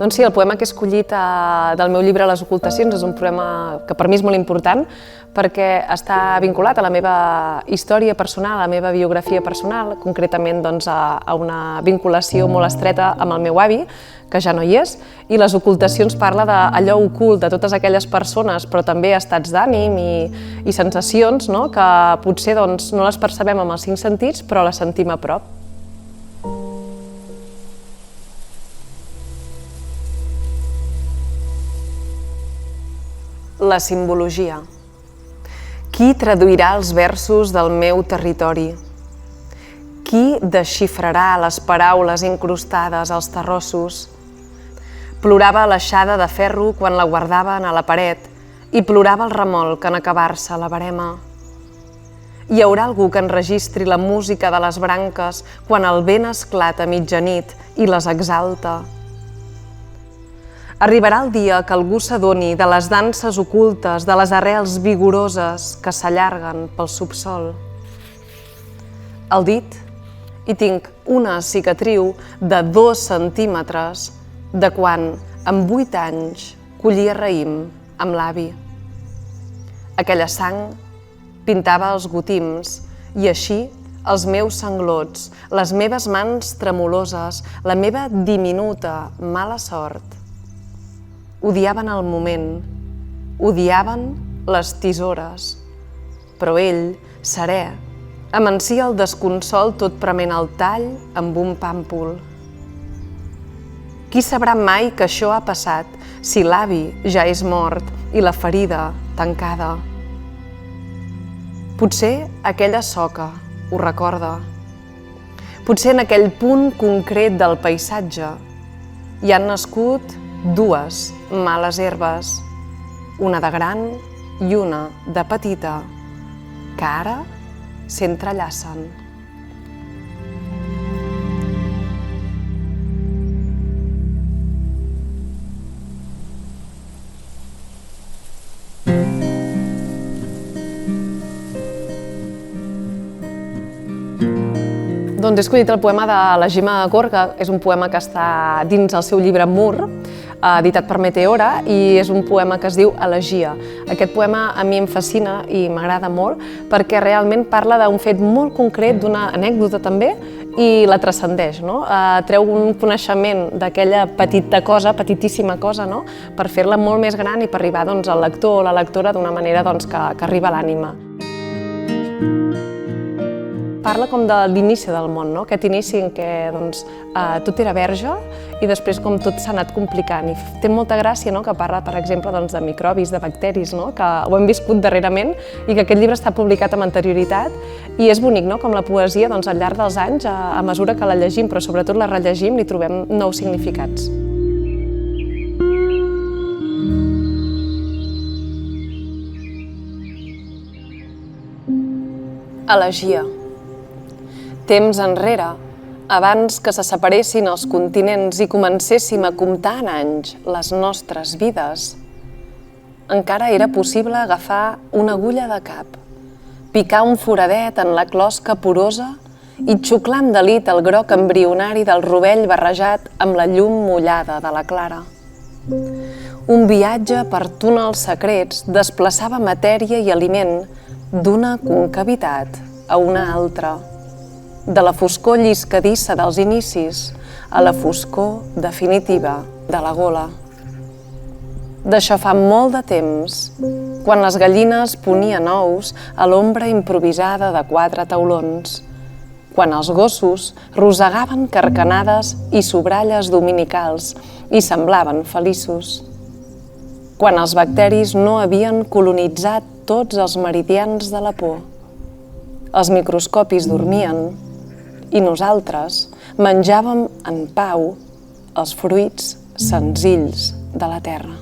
Doncs sí, el poema que he escollit del meu llibre Les ocultacions és un poema que per mi és molt important perquè està vinculat a la meva història personal, a la meva biografia personal, concretament a una vinculació molt estreta amb el meu avi, que ja no hi és, i Les ocultacions parla d'allò ocult, de totes aquelles persones, però també estats d'ànim i sensacions que potser no les percebem amb els 5 sentits, però les sentim a prop. La simbologia. Qui traduirà els versos del meu territori? Qui desxifrarà les paraules incrustades als terrossos? Plorava l'aixada de ferro quan la guardaven a la paret i plorava el remolc en acabar-se la verema. Hi haurà algú que enregistri la música de les branques quan el vent esclata a mitjanit i les exalta. Arribarà el dia que algú s'adoni de les danses ocultes, de les arrels vigoroses que s'allarguen pel subsol. Al dit hi tinc una cicatriu de 2 centímetres de quan, amb 8 anys, collia raïm amb l'avi. Aquella sang pintava els gotims i així els meus sanglots, les meves mans tremoloses, la meva diminuta mala sort. Odiaven el moment, odiaven les tisores, però ell, serè, amancia el desconsol tot prement el tall amb un pàmpol. Qui sabrà mai que això ha passat si l'avi ja és mort i la ferida tancada? Potser aquella soca ho recorda. Potser en aquell punt concret del paisatge hi han nascut 2 males herbes, una de gran i una de petita, que ara s'entrellacen. Doncs he escollit el poema de la Gemma Gorga, és un poema que està dins el seu llibre Mur, editat per Meteora, i és un poema que es diu Elegia. Aquest poema a mi em fascina i m'agrada molt perquè realment parla d'un fet molt concret, d'una anècdota també, i la transcendeix. Treu un coneixement d'aquella petita cosa, petitíssima cosa, per fer-la molt més gran i per arribar al lector o la lectora d'una manera que arriba a l'ànima. Parla com de l'inici del món, aquest inici en què tot era verge i després com tot s'ha anat complicant. I té molta gràcia que parla, per exemple, de microbis, de bacteris, que ho hem viscut darrerament i que aquest llibre està publicat amb anterioritat. I és bonic, com la poesia al llarg dels anys, a mesura que la llegim, però sobretot la rellegim, li trobem nous significats. Elegia. Temps enrere, abans que se separessin els continents i comencéssim a comptar en anys les nostres vides, encara era possible agafar una agulla de cap, picar un foradet en la closca porosa i xuclar amb delit el groc embrionari del rovell barrejat amb la llum mullada de la clara. Un viatge per túnels secrets desplaçava matèria i aliment d'una concavitat a una altra, de la foscor lliscadissa dels inicis a la foscor definitiva de la gola. D'això fa molt de temps, quan les gallines ponien ous a l'ombra improvisada de 4 taulons, quan els gossos rosegaven carcanades i sobralles dominicals i semblaven feliços, quan els bacteris no havien colonitzat tots els meridians de la por. Els microscopis dormien i nosaltres menjàvem en pau els fruits senzills de la terra.